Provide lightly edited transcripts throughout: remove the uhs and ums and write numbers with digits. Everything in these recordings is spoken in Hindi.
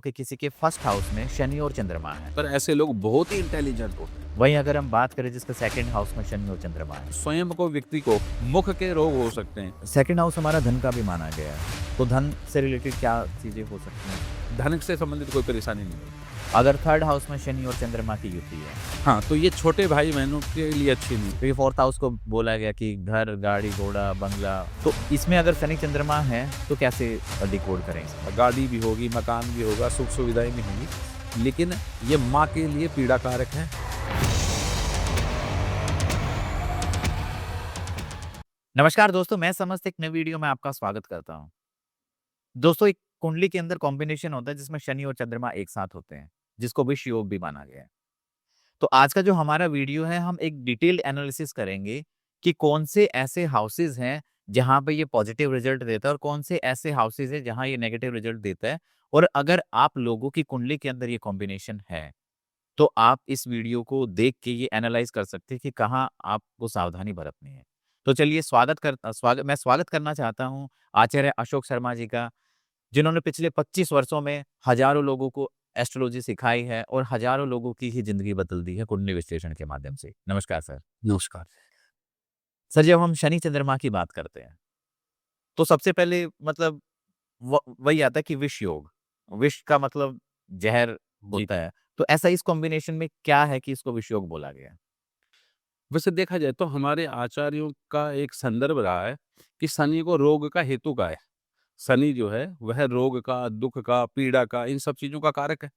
कि किसी के फर्स्ट हाउस में शनि और चंद्रमा है। पर ऐसे लोग बहुत ही इंटेलिजेंट होते हैं। वहीं अगर हम बात करें जिसका सेकंड हाउस में शनि और चंद्रमा है, स्वयं को व्यक्ति को मुख के रोग हो सकते हैं। सेकंड हाउस हमारा धन का भी माना गया है। तो धन से रिलेटेड क्या चीजें हो सकती हैं? धन से संबंधित कोई परेशानी नहीं होती। अगर थर्ड हाउस में शनि और चंद्रमा की युति है, हाँ, तो ये छोटे भाई बहनों के लिए अच्छी नहीं। तो ये फोर्थ हाउस को बोला गया कि घर, गाड़ी, घोड़ा, बंगला, तो इसमें अगर शनि चंद्रमा है तो कैसे डिकोड करें इसको? गाड़ी भी होगी, मकान भी होगा, सुख सुविधाएं भी होंगी, लेकिन ये माँ के लिए पीड़ा कारक है। नमस्कार दोस्तों, मैं समस्त एक नई वीडियो में आपका स्वागत करता हूँ। दोस्तों, एक कुंडली के अंदर कॉम्बिनेशन होता है जिसमें शनि और चंद्रमा एक साथ होते हैं, जिसको विष योग भी माना गया है। तो आज का जो हमारा वीडियो है, हम एक डिटेल्ड एनालिसिस करेंगे कि कौन से ऐसे हाउसेस हैं जहां पे ये पॉजिटिव रिजल्ट देता है और कौन से ऐसे हाउसेस हैं जहां ये नेगेटिव रिजल्ट देता है। और अगर आप लोगों की कुंडली के अंदर ये कॉम्बिनेशन है, तो आप इस वीडियो को देख के ये एनालाइज कर सकते हैं कि कहाँ आपको सावधानी बरतनी है। तो चलिए मैं स्वागत करना चाहता हूँ आचार्य अशोक शर्मा जी का, जिन्होंने पिछले 25 वर्षों में हजारों लोगों को एस्ट्रोलॉजी सिखाई है और हजारों लोगों की ही जिंदगी बदल दी है कुंडली विश्लेषण के माध्यम से। नमस्कार सर। नमस्कार। सर, जब हम शनि चंद्रमा की बात करते हैं तो सबसे पहले मतलब वही आता है कि विष योग। विष का मतलब जहर जी। होता है। तो ऐसा इस कॉम्बिनेशन में क्या है कि इसको विष योग बोला गया? वैसे देखा जाए तो हमारे आचार्यों का एक संदर्भ रहा है कि शनि को रोग का हेतु का है। शनि जो है वह रोग का, दुख का, पीड़ा का, इन सब चीजों का कारक है।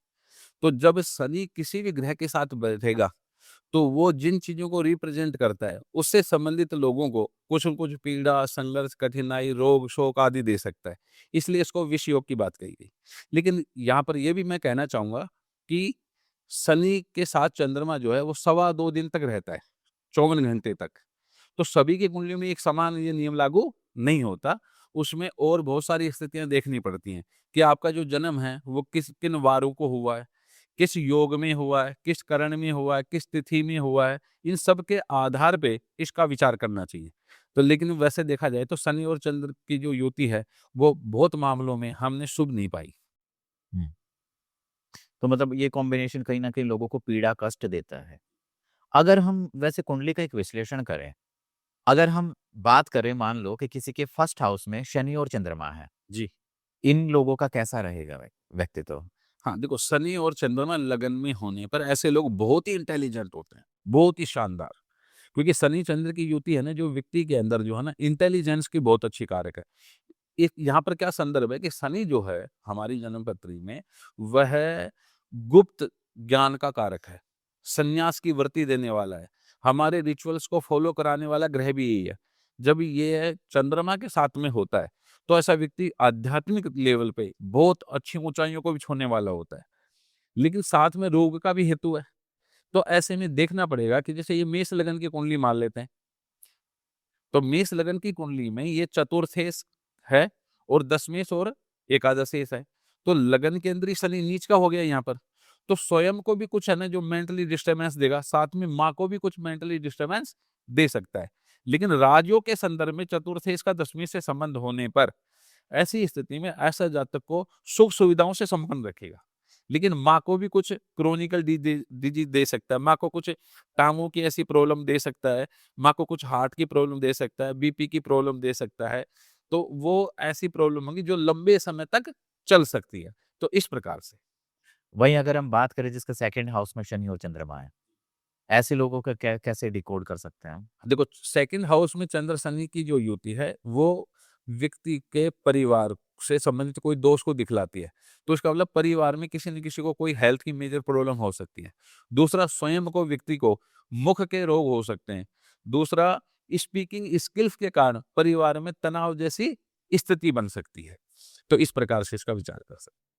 तो जब शनि किसी भी ग्रह के साथ बैठेगा तो वो जिन चीजों को रिप्रेजेंट करता है उससे संबंधित लोगों को कुछ न कुछ पीड़ा, संघर्ष, कठिनाई, रोग, शोक आदि दे सकता है। इसलिए इसको विष योग की बात कही गई। लेकिन यहाँ पर यह भी मैं कहना चाहूंगा कि शनि के साथ चंद्रमा जो है वो 2.25 दिन तक रहता है, 54 घंटे तक। तो सभी की कुंडली में एक समान ये नियम लागू नहीं होता। उसमें और बहुत सारी स्थितियां देखनी पड़ती हैं कि आपका जो जन्म है वो किन वारों को हुआ है, किस योग में हुआ है, किस करण में हुआ है, किस तिथि में हुआ है। इन सब के आधार पे इसका विचार करना चाहिए। तो लेकिन वैसे देखा जाए तो शनि और चंद्र की जो युति है वो बहुत मामलों में हमने शुभ नहीं पाई। हम्म। तो मतलब ये कॉम्बिनेशन कहीं ना कहीं लोगों को पीड़ा कष्ट देता है। अगर हम वैसे कुंडली का एक विश्लेषण करें, अगर हम बात करें, मान लो कि किसी के फर्स्ट हाउस में शनि और चंद्रमा है, जी। इन लोगों का कैसा रहेगा व्यक्तित्व? हाँ, देखो, शनि और चंद्रमा लगन में होने पर ऐसे लोग बहुत ही इंटेलिजेंट होते हैं, बहुत ही शानदार। क्योंकि शनि चंद्र की युति है ना, जो व्यक्ति के अंदर जो है ना इंटेलिजेंस की बहुत अच्छी कारक है। एक यहाँ पर क्या संदर्भ है कि शनि जो है हमारी जन्म पत्री में वह गुप्त ज्ञान का कारक है, संन्यास की वृत्ति देने वाला है, हमारे रिचुअल्स को फॉलो कराने वाला ग्रह भी यही है। जब ये चंद्रमा के साथ में होता है तो ऐसा व्यक्ति आध्यात्मिक लेवल पे बहुत अच्छी ऊंचाइयों को भी छूने वाला होता है। लेकिन साथ में रोग का भी हेतु है। तो ऐसे में देखना पड़ेगा कि जैसे ये मेष लगन की कुंडली मान लेते हैं, तो मेष लगन की कुंडली में ये चतुर्थेश है और दशमेश और एकादशेश है। तो लगन के अंदर ही शनि नीच का हो गया यहाँ पर। तो स्वयं को भी कुछ है ना जो मेंटली डिस्टर्बेंस देगा, साथ में माँ को भी कुछ मेंटली डिस्टर्बेंस दे सकता है। लेकिन राजयोग के संदर्भ में चतुर्थेश का दशमेश से संबंध होने पर ऐसी स्थिति में ऐसा जातक को सुख सुविधाओं से संपन्न रखेगा। लेकिन माँ को भी कुछ क्रोनिकल डिजीज दे सकता है, माँ को कुछ टांगों की ऐसी प्रॉब्लम दे सकता है, माँ को कुछ हार्ट की प्रॉब्लम दे सकता है, बीपी की प्रॉब्लम दे सकता है। तो वो ऐसी प्रॉब्लम होगी जो लंबे समय तक चल सकती है। तो इस प्रकार से वहीं अगर हम बात करें जिसका सेकंड हाउस में शनि और चंद्रमा है, ऐसे लोगों का कैसे डिकोड कर सकते हैं हम? देखो, सेकंड हाउस में चंद्र शनि की जो युति है वो व्यक्ति के परिवार से संबंधित कोई दोष को दिखलाती है। तो इसका मतलब परिवार में किसी न किसी को कोई हेल्थ की मेजर प्रॉब्लम हो सकती है। दूसरा, स्वयं को व्यक्ति को मुख के रोग हो सकते हैं। दूसरा, स्पीकिंग स्किल्स के कारण परिवार में तनाव जैसी स्थिति बन सकती है। तो इस प्रकार से इसका विचार कर सकते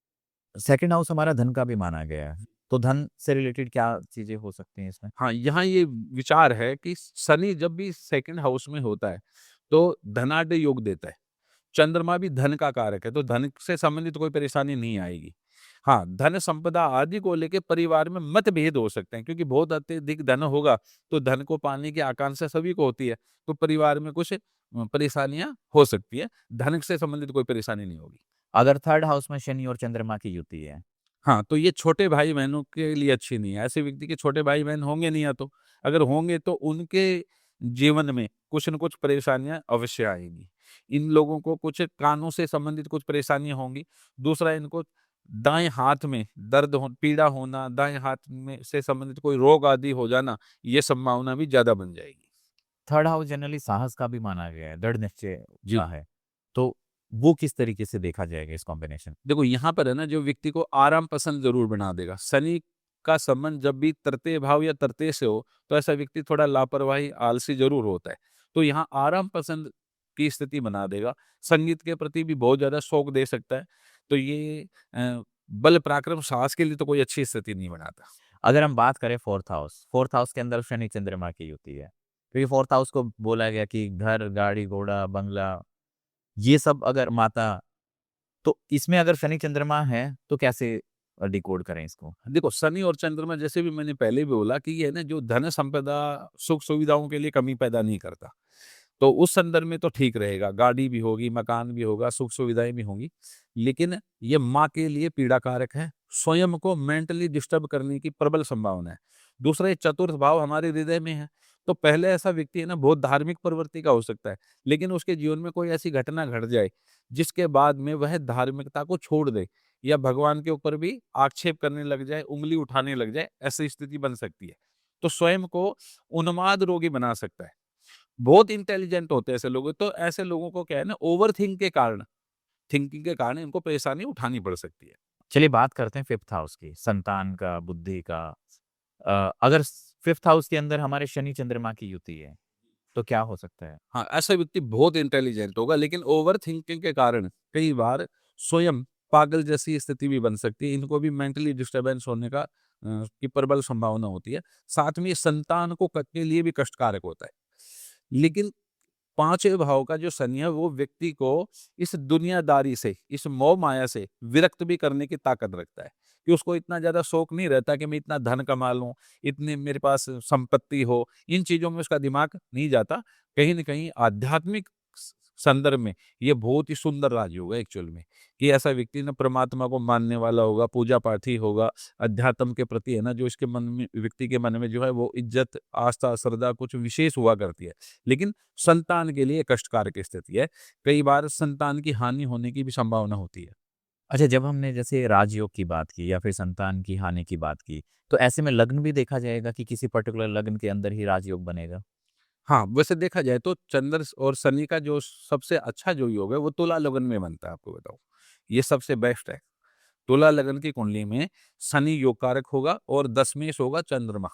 सेकंड हाउस हमारा धन का भी माना गया है। तो धन से रिलेटेड क्या चीजें हो सकती हैं इसमें? हैं। हाँ, यहाँ ये विचार है कि शनि जब भी सेकंड हाउस में होता है तो धनाढ़ योग देता है। चंद्रमा भी धन का कारक है, तो धन से संबंधित कोई परेशानी नहीं आएगी। हाँ, धन संपदा आदि को लेके परिवार में मतभेद हो सकते हैं, क्योंकि बहुत अत्यधिक धन होगा तो धन को पाने की आकांक्षा सभी को होती है। तो परिवार में कुछ परेशानियां हो सकती है। धन से संबंधित कोई परेशानी नहीं होगी। अगर थर्ड हाउस में शनि और चंद्रमा की युति है, हाँ, तो ये छोटे भाई-बहनों के लिए अच्छी नहीं है। ऐसे व्यक्ति के छोटे भाई-बहन होंगे नहीं या तो, अगर होंगे तो उनके जीवन में कुछ न कुछ परेशानियाँ अवश्य आएँगी। इन लोगों को कुछ कानों से संबंधित कुछ परेशानियाँ होंगी। दूसरा, इनको दाएँ हाथ में दर्द हो पीड़ा होना, दाएँ हाथ में से संबंधित कोई रोग आदि हो जाना, ये संभावना भी ज़्यादा बन जाएगी। थर्ड हाउस जनरली साहस का भी माना गया है, दृढ़ निश्चय जी। का है। तो वो किस तरीके से देखा जाएगा इस कॉम्बिनेशन? देखो यहाँ पर है ना, जो व्यक्ति को आराम पसंद ज़रूर बना देगा। शनि का संबंध जब भी तृतीय भाव या तृतीय से हो, तो ऐसा व्यक्ति थोड़ा लापरवाही, आलसी ज़रूर होता है। तो यहाँ आराम पसंद की स्थिति बना देगा। संगीत के प्रति भी बहुत ज़्यादा शौक दे सकता है। तो ये बल पराक्रम साहस के लिए तो कोई अच्छी स्थिति नहीं बनाता। अगर हम बात करें फोर्थ हाउस के अंदर शनि चंद्रमा की युति है। क्योंकि फोर्थ हाउस को बोला गया कि घर, गाड़ी, घोड़ा, बंगला ये सब अगर माता तो इसमें अगर शनि चंद्रमा है तो कैसे डिकोड करें इसको? देखो, शनि और चंद्रमा जैसे भी मैंने पहले भी बोला कि ये है ना, जो धन संपदा, सुख सुविधाओं के लिए कमी पैदा नहीं करता। तो उस संदर्भ में तो ठीक रहेगा, गाड़ी भी होगी, मकान भी होगा, सुख सुविधाएँ भी होंगी। लेकिन ये माँ के लिए पीड़ाकारक है, स्वयं को मेंटली डिस्टर्ब करने की प्रबल संभावना है। दूसरा, ये चतुर्थ भाव हमारे हृदय में है, तो पहले ऐसा व्यक्ति है ना, बहुत धार्मिक प्रवृत्ति का हो सकता है, लेकिन उसके जीवन में कोई ऐसी घटना घट जाए, जिसके बाद में वह धार्मिकता को छोड़ दे या भगवान के ऊपर भी आक्षेप करने लग जाए, उँगली उठाने लग जाए, ऐसी स्थिति बन सकती है। तो स्वयं को उन्माद रोगी बना सकता है। बहुत इंटेलिजेंट होते हैं ऐसे लोग, तो ऐसे लोगों को क्या है ना, थिंकिंग के कारण इनको परेशानी उठानी पड़ सकती है। चलिए बात करते हैं फिफ्थ हाउस की, संतान का, बुद्धि का। अगर फिफ्थ हाउस के अंदर हमारे शनि चंद्रमा की युति है, तो क्या हो सकता है? हाँ, ऐसा व्यक्ति बहुत इंटेलिजेंट होगा, लेकिन ओवर थिंकिंग के कारण कई बार स्वयं पागल जैसी स्थिति भी बन सकती है। इनको भी मेंटली डिस्टर्बेंस होने की प्रबल संभावना होती है। साथ में ये संतान को के लिए भी कष्टकारक होता है। लेकिन 5वें भाव का जो शनि है, वो व्यक्ति को इस दुनियादारी से, इस मोह-माया से विरक्त भी करने की ताकत रखता है, कि उसको इतना ज़्यादा शौक नहीं रहता कि मैं इतना धन कमा लूँ, इतनी मेरे पास संपत्ति हो, इन चीज़ों में उसका दिमाग नहीं जाता। कहीं न कहीं आध्यात्मिक संदर्भ में ये बहुत ही सुंदर राजयोग है एक्चुअल में, कि ऐसा व्यक्ति ना परमात्मा को मानने वाला होगा, पूजा-पाठी होगा, अध्यात्म के प्रति है ना, जो इसके मन में, व्यक्ति के मन में जो है वो इज़्ज़त, आस्था, श्रद्धा कुछ विशेष हुआ करती है। लेकिन संतान के लिए कष्टकारक स्थिति है। कई बार संतान की हानि होने की भी संभावना होती है। अच्छा, जब हमने जैसे राजयोग की बात की या फिर संतान की हानि की बात की, तो ऐसे में लग्न भी देखा जाएगा कि किसी पर्टिकुलर लग्न के अंदर ही राजयोग बनेगा? हाँ, वैसे देखा जाए तो चंद्र और शनि का जो सबसे अच्छा जो योग है, वो तुला लगन में बनता है, आपको बताऊँ। ये सबसे बेस्ट है। तुला लगन की कुंडली में शनि योग कारक होगा और दशमेश होगा चंद्रमा।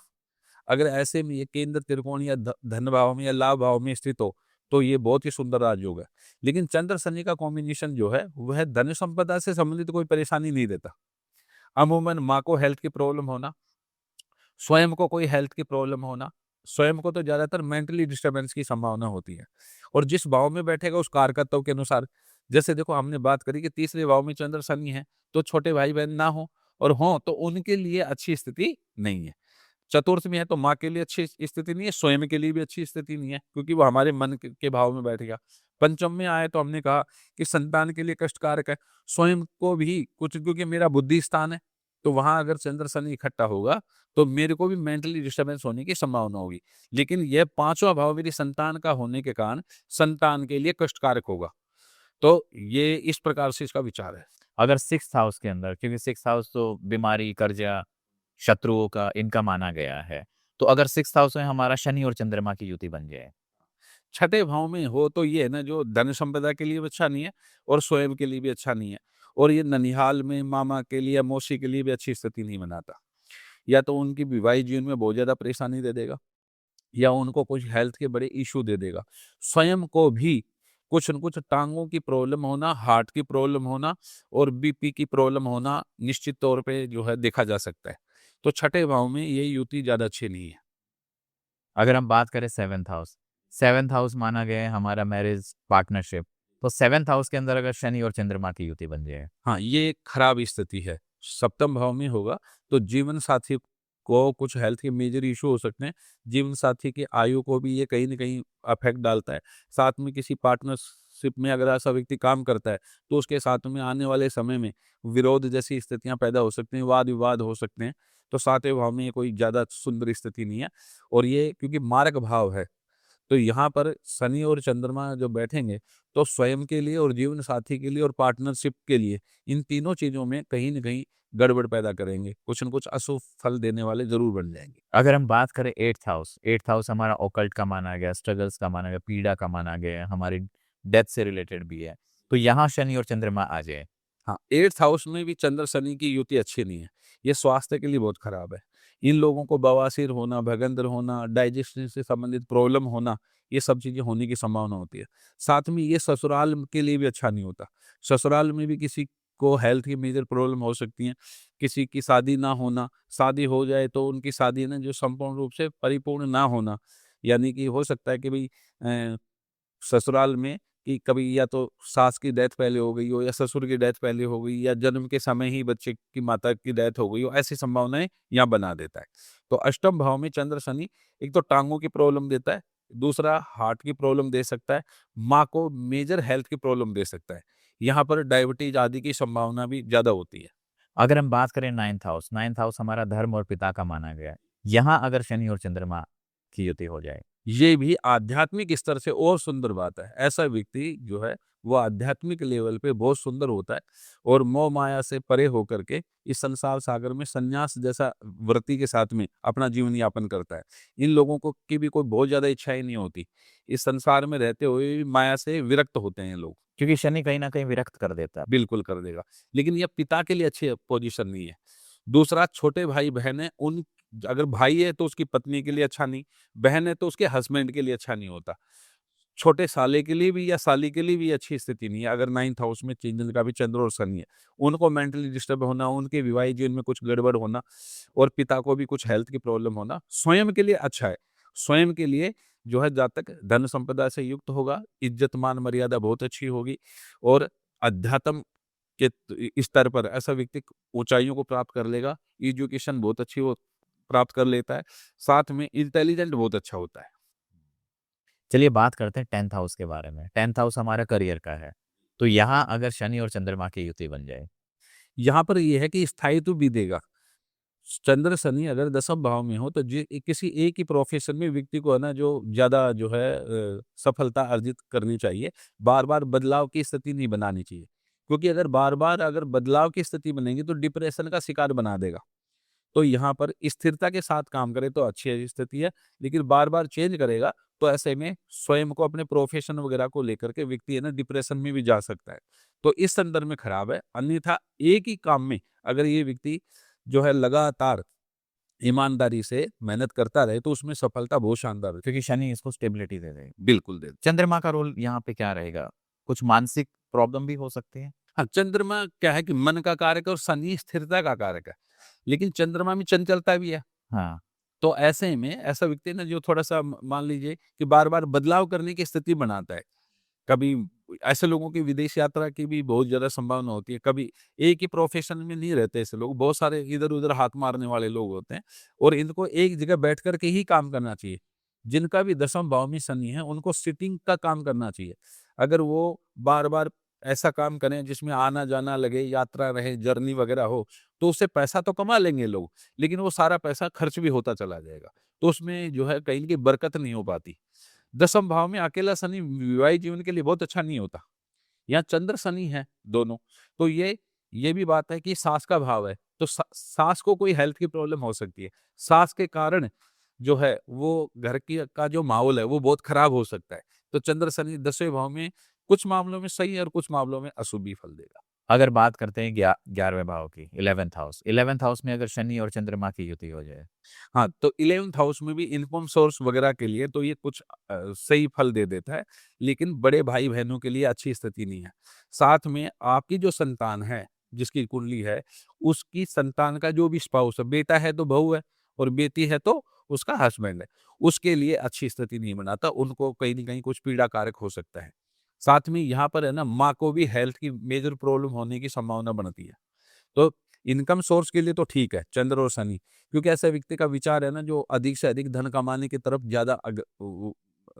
अगर ऐसे में ये केंद्र त्रिकोण या धन भाव में या लाभ भाव में स्थित हो, तो ये बहुत ही सुंदर राजयोग है। लेकिन चंद्र शनि का कॉम्बिनेशन जो है, वह धन संपदा से संबंधित कोई परेशानी नहीं देता। अमूमन माँ को हेल्थ की प्रॉब्लम होना, स्वयं को कोई हेल्थ की प्रॉब्लम होना, स्वयं को तो ज़्यादातर मेंटली डिस्टर्बेंस की संभावना होती है। और जिस भाव में बैठेगा उस कारकत्व के अनुसार, जैसे देखो हमने बात करी कि तीसरे भाव में चंद्र शनि है, तो छोटे भाई-बहन ना हो, और हों तो उनके लिए अच्छी स्थिति नहीं है। चतुर्थ में है तो माँ के लिए अच्छी स्थिति नहीं है, स्वयं के लिए भी अच्छी स्थिति नहीं है, क्योंकि वो हमारे मन के भाव में बैठ गया। पंचम में आए तो हमने कहा कि संतान के लिए कष्टकारक है, स्वयं को भी कुछ, क्योंकि मेरा बुद्धि स्थान है, तो वहाँ अगर चंद्र शनि इकट्ठा होगा, तो मेरे को भी मेंटली डिस्टर्बेंस होने की संभावना होगी। लेकिन यह 5वां भाव मेरी संतान का होने के कारण संतान के लिए कष्टकारक होगा। तो ये इस प्रकार से इसका विचार है। अगर सिक्स्थ हाउस के अंदर, क्योंकि सिक्स्थ हाउस तो बीमारी, कर्जा, शत्रुओं का इनका माना गया है। तो अगर सिक्स्थ हाउस में हमारा शनि और चंद्रमा की युति बन जाए, छठे भाव में हो तो ये है ना, जो धन संपदा के लिए भी अच्छा नहीं है और स्वयं के लिए भी अच्छा नहीं है, और ये ननिहाल में मामा के लिए या मौसी के लिए भी अच्छी स्थिति नहीं बनाता। या तो उनकी वैवाहिक जीवन में बहुत ज्यादा परेशानी दे देगा, या उनको कुछ हेल्थ के बड़े इशू दे देगा। स्वयं को भी कुछ न कुछ टांगों की प्रॉब्लम होना, हार्ट की प्रॉब्लम होना और बीपी की प्रॉब्लम होना निश्चित तौर पे जो है देखा जा सकता है। तो छठे भाव में ये युति ज्यादा अच्छी नहीं है। अगर हम बात करें सेवेंथ हाउस माना गया है हमारा मैरिज, पार्टनरशिप। तो सेवेंथ हाउस के अंदर अगर शनि और चंद्रमा की युति बन जाए, हाँ, ये एक खराब स्थिति है। सप्तम भाव में होगा तो जीवन साथी को कुछ हेल्थ के मेजर इश्यू हो सकते हैं। जीवन साथी की आयु को भी ये कहीं न कहीं अफ़ेक्ट डालता है। साथ में किसी पार्टनर पार्टनरशिप में अगर ऐसा व्यक्ति काम करता है, तो उसके साथ में आने वाले समय में विरोध जैसी स्थितियाँ पैदा हो सकती हैं, वाद-विवाद हो सकते हैं। तो 7वें भाव में ये कोई ज़्यादा सुंदर स्थिति नहीं है और ये क्योंकि मारक भाव है, तो यहाँ पर शनि और चंद्रमा जो बैठेंगे, तो स्वयं के लिए और जीवन साथी के लिए और पार्टनरशिप के लिए, इन तीनों चीज़ों में कहीं न कहीं गड़बड़ पैदा करेंगे। कुछ न कुछ अशुभ फल देने वाले ज़रूर बन जाएँगे। अगर हम बात करें 8th हाउस हमारा ऑकल्ट का माना गया, स्ट्रगल्स का माना गया, पीड़ा का माना गया है, हमारी डेथ से रिलेटेड भी है। तो यहाँ शनि और चंद्रमा आ जाए। हाँ, 8th हाउस में भी चंद्र-शनि की युति अच्छी नहीं है। ये स्वास्थ्य के लिए बहुत खराब है। इन लोगों को बवासीर होना, भगंदर होना, डाइजेशन से संबंधित प्रॉब्लम होना, ये सब चीज़ें होने की संभावना होती है। साथ में ये ससुराल के लिए भी अच्छा नहीं होता। ससुराल में भी किसी को हेल्थ की मेजर प्रॉब्लम हो सकती है। किसी की शादी ना होना, शादी हो जाए तो उनकी शादी ना जो संपूर्ण रूप से परिपूर्ण ना होना, यानी कि हो सकता है कि भई ससुराल में कि कभी या तो सास की डेथ पहले हो गई हो या ससुर की डेथ पहले हो गई या जन्म के समय ही बच्चे की माता की डेथ हो गई हो, ऐसी संभावनाएं यहाँ बना देता है। तो अष्टम भाव में चंद्र शनि एक तो टांगों की प्रॉब्लम देता है, दूसरा हार्ट की प्रॉब्लम दे सकता है, माँ को मेजर हेल्थ की प्रॉब्लम दे सकता है। यहाँ पर डायबिटीज आदि की संभावना भी ज्यादा होती है। अगर हम बात करें 9th हाउस हमारा धर्म और पिता का माना गया है। यहाँ अगर शनि और चंद्रमा की युति हो जाए। ये भी आध्यात्मिक स्तर से और सुंदर बात है। ऐसा व्यक्ति जो है वो आध्यात्मिक लेवल पे बहुत सुंदर होता है और मोह माया से परे होकर के इस संसार सागर में संन्यास जैसा वृत्ति के साथ में अपना जीवन यापन करता है। इन लोगों को की भी कोई बहुत ज़्यादा इच्छाएँ नहीं होती। इस संसार में रहते हुए भी माया से विरक्त होते हैं ये लोग। क्योंकि शनि कहीं न कहीं विरक्त कर देता है। बिल्कुल कर देगा। लेकिन ये पिता के लिए अच्छी पोज़ीशन नहीं है। दूसरा छोटे भाई-बहन हैं उन अगर भाई है तो उसकी पत्नी के लिए अच्छा नहीं, बहन है तो उसके हस्बैंड के लिए अच्छा नहीं होता। छोटे साले के लिए भी या साली के लिए भी अच्छी स्थिति नहीं है अगर 9th हाउस में जिनका भी चंद्र और शनि है। उनको मेंटली डिस्टर्ब होना, उनके वैवाहिक जीवन में कुछ गड़बड़ होना और पिता को भी कुछ हेल्थ की प्रॉब्लम होना, स्वयं के लिए अच्छा है। स्वयं के लिए जो है जहाँ तक धन संपदा से युक्त होगा, इज्जत मान मर्यादा बहुत अच्छी होगी और अध्यात्म के स्तर पर ऐसा व्यक्ति ऊँचाइयों को प्राप्त कर लेगा। एजुकेशन बहुत अच्छी वो प्राप्त कर लेता है। साथ में इंटेलिजेंट बहुत अच्छा होता है। चलिए बात करते हैं 10th हाउस के बारे में। 10th हाउस हमारा करियर का है। तो यहाँ अगर शनि और चंद्रमा की युति बन जाए। यहाँ पर ये है कि स्थायित्व भी देगा। चंद्र शनि अगर 10th भाव में हो तो किसी एक ही प्रोफेशन में व्यक्ति को है ना जो ज़्यादा जो है सफलता अर्जित करनी चाहिए। बार-बार बदलाव की स्थिति नहीं बनानी चाहिए। क्योंकि अगर बार-बार अगर बदलाव की स्थिति बनेगी तो डिप्रेशन का शिकार बना देगा। तो यहाँ पर स्थिरता के साथ काम करे तो अच्छी स्थिति है, लेकिन बार-बार चेंज करेगा तो ऐसे में स्वयं को अपने प्रोफेशन वगैरह को लेकर के व्यक्ति है ना डिप्रेशन में भी जा सकता है। तो इस संदर्भ में खराब है। अन्यथा एक ही काम में अगर ये व्यक्ति जो है लगातार ईमानदारी से मेहनत करता रहे तो उसमें सफलता बहुत शानदार है। क्योंकि शनि इसको स्टेबिलिटी दे देगा। बिल्कुल दे चंद्रमा का रोल यहाँ पे क्या रहेगा? कुछ मानसिक प्रॉब्लम भी हो सकती है? हाँ, चंद्रमा क्या है कि मन का कारक है और शनि स्थिरता का कारक है। लेकिन चंद्रमा में चंचलता भी है। हाँ। तो ऐसे में ऐसा व्यक्ति ना जो थोड़ा-सा मान लीजिए कि बार-बार बदलाव करने की स्थिति बनाता है। कभी ऐसे लोगों की विदेश यात्रा की भी बहुत ज़्यादा संभावना होती है। कभी एक ही प्रोफ़ेशन में नहीं रहते ऐसे लोग, बहुत सारे इधर-उधर हाथ मारने वाले लोग होते हैं और इनको एक जगह बैठ कर के ही काम करना चाहिए। जिनका भी 10वें भाव में शनि है, उनको सिटिंग का काम करना चाहिए। अगर वो बार-बार ऐसा काम करें जिसमें आना-जाना लगे, यात्रा रहे, जर्नी वग़ैरह हो, तो उससे पैसा तो कमा लेंगे लोग, लेकिन वो सारा पैसा खर्च भी होता चला जाएगा। तो उसमें जो है कहीं की बरकत नहीं हो पाती। 10वें भाव में अकेला शनि वैवाहिक जीवन के लिए बहुत अच्छा नहीं होता। यहाँ चंद्र शनि है दोनों, तो ये भी बात है कि सास का भाव है, तो सास को कोई हेल्थ की प्रॉब्लम हो सकती है। सास के कारण जो है वो घर की का जो माहौल है वो बहुत खराब हो सकता है। तो चंद्र शनि 10वें भाव में कुछ मामलों में सही है और कुछ मामलों में अशुभ भी फल देगा। अगर बात करते हैं 11वें भाव की 11th हाउस में अगर शनि और चंद्रमा की युति हो जाए। हाँ, तो 11th हाउस में भी इनकम सोर्स वगैरह के लिए तो ये कुछ सही फल दे देता है, लेकिन बड़े भाई-बहनों के लिए अच्छी स्थिति नहीं है। साथ में आपकी जो संतान है, जिसकी कुंडली है, उसकी संतान का जो भी स्पाउस है, बेटा है तो बहू है और बेटी है तो उसका हस्बैंड है, उसके लिए अच्छी स्थिति नहीं बनाता, उनको कहीं न कहीं कुछ पीड़ा कारक हो सकता है। साथ में यहाँ पर है ना, माँ को भी हेल्थ की मेजर प्रॉब्लम होने की संभावना बनती है। तो इनकम सोर्स के लिए तो ठीक है, चंद्र और शनि, क्योंकि ऐसे व्यक्ति का विचार है ना जो अधिक से अधिक धन कमाने की तरफ ज़्यादा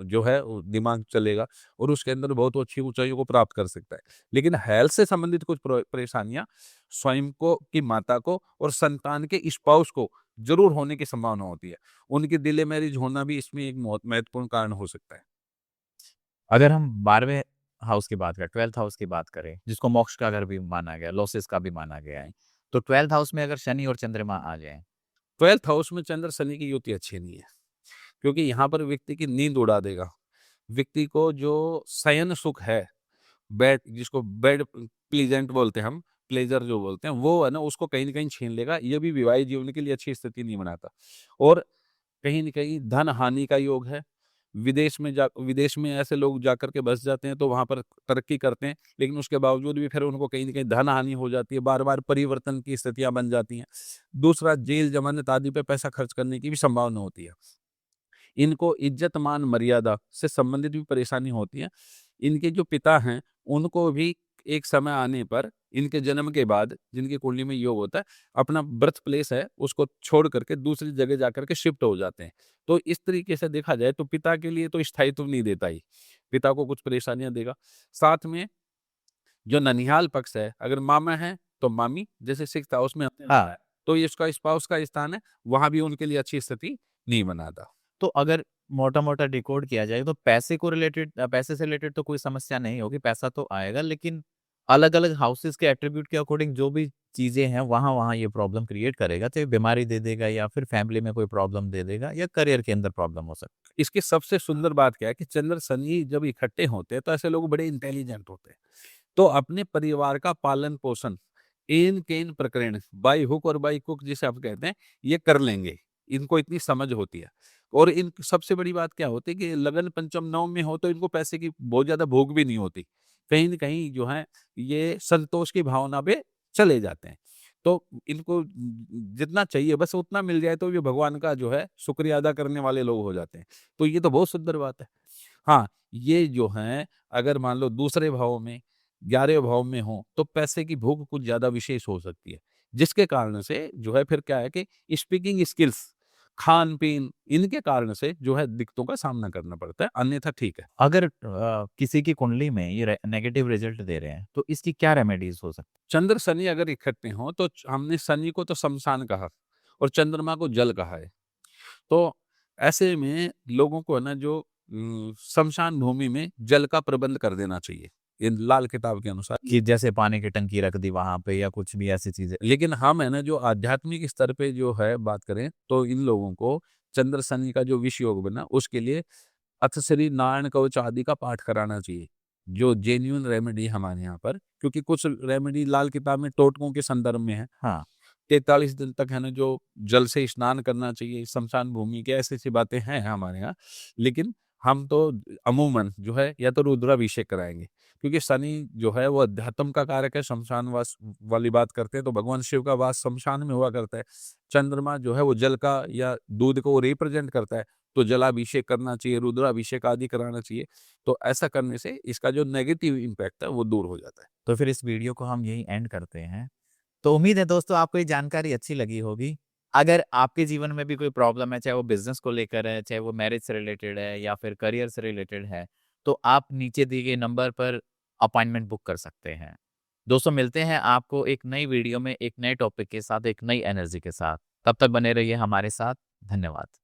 जो है वो दिमाग चलेगा और उसके अंदर बहुत अच्छी ऊंचाइयों को प्राप्त कर सकता है। लेकिन हेल्थ से संबंधित कुछ परेशानियां स्वयं को की माता को और संतान के स्पाउस को जरूर होने की संभावना होती है। उनकी डिले मैरिज होना भी इसमें एक बहुत महत्वपूर्ण कारण हो सकता है। अगर हम 12वें हाउस की बात करें, 12th हाउस की बात करें, जिसको मोक्ष का घर भी माना गया, लॉसेस का भी माना गया है, तो 12th हाउस में अगर शनि और चंद्रमा आ जाएँ, 12th हाउस में चंद्र शनि की युति अच्छी नहीं है, क्योंकि यहाँ पर व्यक्ति की नींद उड़ा देगा। व्यक्ति को जो शयन सुख है, बेड जिसको बेड प्लीजेंट बोलते हैं हम, प्लेज़र जो बोलते हैं, वो है ना उसको कहीं न कहीं छीन लेगा। ये भी वैवाहिक जीवन के लिए अच्छी स्थिति नहीं बनाता और कहीं न कहीं धन हानि का योग है। विदेश में ऐसे लोग जाकर के बस जाते हैं तो वहाँ पर तरक्की करते हैं, लेकिन उसके बावजूद भी फिर उनको कहीं न कहीं धन हानि हो जाती है, बार-बार परिवर्तन की स्थितियाँ बन जाती हैं। दूसरा जेल, ज़मानत आदि पे पैसा खर्च करने की भी संभावना होती है। इनको इज्जत, मान, मर्यादा से संबंधित भी परेशानी होती है। इनके जो पिता हैं, उनको भी एक समय आने पर इनके जन्म के बाद जिनकी कुंडली में योग होता है, अपना बर्थ प्लेस है, उसको छोड़ करके दूसरी जगह जाकर के शिफ्ट हो जाते हैं। तो इस तरीके से देखा जाए तो पिता के लिए तो स्थायित्व नहीं देता ही, पिता को कुछ परेशानियाँ देगा। साथ में जो ननिहाल पक्ष है, अगर मामा हैं, तो मामी, जैसे 6th हाउस में हमने देखा हाँ, है, तो ये इसका स्पाउस का स्थान है, वहाँ भी उनके लिए अच्छी स्थिति नहीं बनाता। तो अगर मोटा-मोटा डिकोड किया जाए तो पैसे से रिलेटेड तो कोई समस्या नहीं होगी, पैसा तो आएगा, लेकिन अलग-अलग हाउसेस के एट्रिब्यूट के अकॉर्डिंग जो भी चीज़ें हैं, वहाँ-वहाँ ये प्रॉब्लम क्रिएट करेगा, चाहे बीमारी दे देगा या फिर फैमिली में कोई प्रॉब्लम दे देगा या करियर के अंदर प्रॉब्लम हो सकती है। इसकी सबसे सुंदर बात क्या है कि चंद्र शनि जब इकट्ठे होते हैं तो ऐसे लोग बड़े इंटेलिजेंट होते हैं। तो अपने परिवार का पालन पोषण इन केन प्रकरण बाई हुक और बाई कुक जिसे आप कहते हैं ये कर लेंगे। इनको इतनी समझ होती है और इन सबसे बड़ी बात क्या होती है कि लगन पंचम नवम में हो तो इनको पैसे की बहुत ज्यादा भूख भी नहीं होती। कहीं न कहीं जो है ये संतोष की भावना पे चले जाते हैं। तो इनको जितना चाहिए बस उतना मिल जाए तो ये भगवान का जो है शुक्रिया अदा करने वाले लोग हो जाते हैं। तो ये तो बहुत सुंदर बात है। हाँ, ये जो हैं अगर मान लो दूसरे भाव में, 11वें भाव में हों, तो पैसे की भूख कुछ ज़्यादा विशेष हो सकती है। जिसके कारण से जो है फिर क्या है कि स्पीकिंग स्किल्स, खान-पीन इनके कारण से जो है दिक्कतों का सामना करना पड़ता है, अन्यथा ठीक है। अगर किसी की कुंडली में ये नेगेटिव रिजल्ट दे रहे हैं, तो इसकी क्या रेमेडीज़ हो सकती हैं? चंद्र शनि अगर इकट्ठे हों तो हमने शनि को तो श्मशान कहा और चंद्रमा को जल कहा है। तो ऐसे में लोगों को है ना जो श्मशान भूमि में जल का प्रबंध कर देना चाहिए, इन लाल किताब के अनुसार। कि जैसे पानी की टंकी रख दी वहाँ पे या कुछ भी ऐसी चीज़ें? लेकिन हम है ना जो आध्यात्मिक स्तर पे जो है बात करें तो इन लोगों को चंद्र शनि का जो विष योग बना उसके लिए अथ श्री नारायण कवच आदि का पाठ कराना चाहिए, जो जेन्युइन रेमेडी हमारे यहाँ पर, क्योंकि कुछ रेमेडी लाल किताब में टोटकों के संदर्भ में है। हाँ। 43 दिन तक है ना जो जल से स्नान करना चाहिए, शमशान भूमि के ऐसी-ऐसी बातें हैं हमारे यहाँ। लेकिन हम तो अमूमन जो है या तो रुद्राभिषेक कराएँगे, क्योंकि शनि जो है वो अध्यात्म का कारक है, शमशान वास वाली बात करते हैं तो भगवान शिव का वास शमशान में हुआ करता है। चंद्रमा जो है वो जल का या दूध को रिप्रेजेंट करता है, तो जलाभिषेक करना चाहिए, रुद्राभिषेक आदि कराना चाहिए। तो ऐसा करने से इसका जो नेगेटिव इम्पैक्ट है वो दूर हो जाता है। तो फिर इस वीडियो को हम यहीं एंड करते हैं। तो उम्मीद है दोस्तों आपको ये जानकारी अच्छी लगी होगी। अगर आपके जीवन में भी कोई प्रॉब्लम है, चाहे वो बिज़नेस को लेकर है, चाहे वो मैरिज से रिलेटेड है या फिर करियर से रिलेटेड है, तो आप नीचे दिए गए नंबर पर अपॉइंटमेंट बुक कर सकते हैं। दोस्तों मिलते हैं आपको एक नई वीडियो में, एक नए टॉपिक के साथ, एक नई एनर्जी के साथ। तब तक बने रहिए हमारे साथ। धन्यवाद।